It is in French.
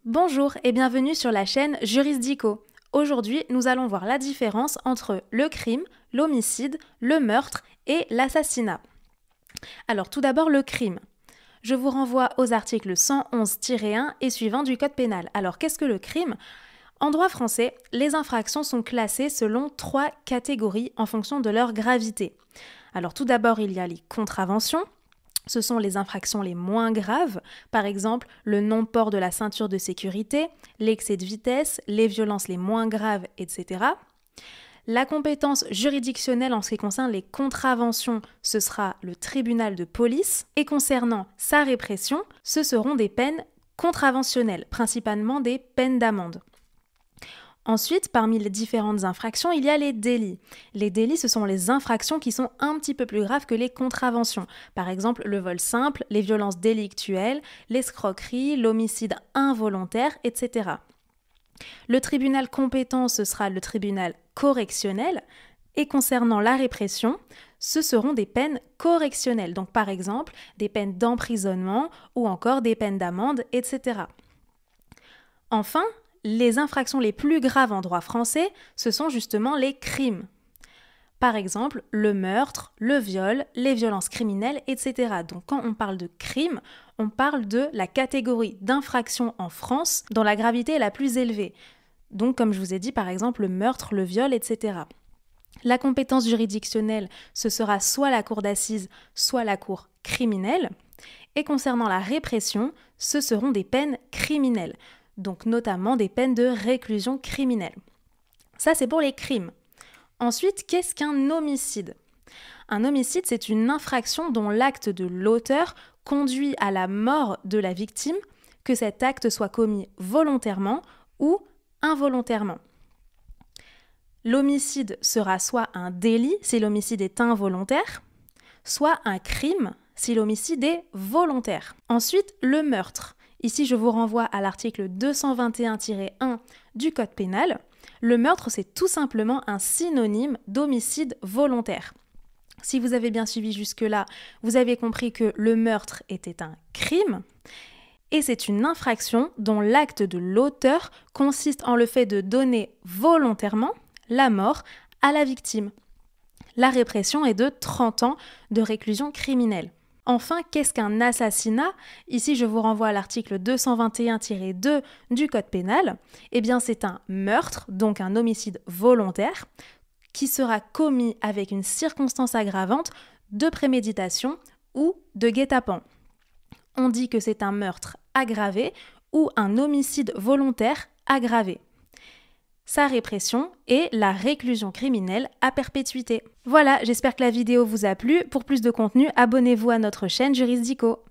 Bonjour et bienvenue sur la chaîne Jurisdico. Aujourd'hui, nous allons voir la différence entre le crime, l'homicide, le meurtre et l'assassinat. Alors tout d'abord le crime. Je vous renvoie aux articles 111-1 et suivants du Code pénal. Alors qu'est-ce que le crime ? En droit français, les infractions sont classées selon 3 catégories en fonction de leur gravité. Alors tout d'abord, il y a les contraventions. Ce sont les infractions les moins graves, par exemple le non-port de la ceinture de sécurité, l'excès de vitesse, les violences les moins graves, etc. La compétence juridictionnelle en ce qui concerne les contraventions, ce sera le tribunal de police. Et concernant sa répression, ce seront des peines contraventionnelles, principalement des peines d'amende. Ensuite, parmi les différentes infractions, il y a les délits. Les délits, ce sont les infractions qui sont un petit peu plus graves que les contraventions. Par exemple, le vol simple, les violences délictuelles, l'escroquerie, l'homicide involontaire, etc. Le tribunal compétent, ce sera le tribunal correctionnel. Et concernant la répression, ce seront des peines correctionnelles. Donc par exemple, des peines d'emprisonnement ou encore des peines d'amende, etc. Enfin, les infractions les plus graves en droit français, ce sont justement les crimes. Par exemple, le meurtre, le viol, les violences criminelles, etc. Donc quand on parle de crime, on parle de la catégorie d'infraction en France dont la gravité est la plus élevée. Donc comme je vous ai dit, par exemple, le meurtre, le viol, etc. La compétence juridictionnelle, ce sera soit la cour d'assises, soit la cour criminelle. Et concernant la répression, ce seront des peines criminelles. Donc notamment des peines de réclusion criminelle. Ça, c'est pour les crimes. Ensuite, qu'est-ce qu'un homicide ? Un homicide, c'est une infraction dont l'acte de l'auteur conduit à la mort de la victime, que cet acte soit commis volontairement ou involontairement. L'homicide sera soit un délit si l'homicide est involontaire, soit un crime si l'homicide est volontaire. Ensuite, le meurtre. Ici, je vous renvoie à l'article 221-1 du Code pénal. Le meurtre, c'est tout simplement un synonyme d'homicide volontaire. Si vous avez bien suivi jusque-là, vous avez compris que le meurtre était un crime et c'est une infraction dont l'acte de l'auteur consiste en le fait de donner volontairement la mort à la victime. La répression est de 30 ans de réclusion criminelle. Enfin, qu'est-ce qu'un assassinat ? Ici, je vous renvoie à l'article 221-2 du Code pénal. Eh bien, c'est un meurtre, donc un homicide volontaire, qui sera commis avec une circonstance aggravante de préméditation ou de guet-apens. On dit que c'est un meurtre aggravé ou un homicide volontaire aggravé. Sa répression est la réclusion criminelle à perpétuité. Voilà, j'espère que la vidéo vous a plu. Pour plus de contenu, abonnez-vous à notre chaîne Jurisdico.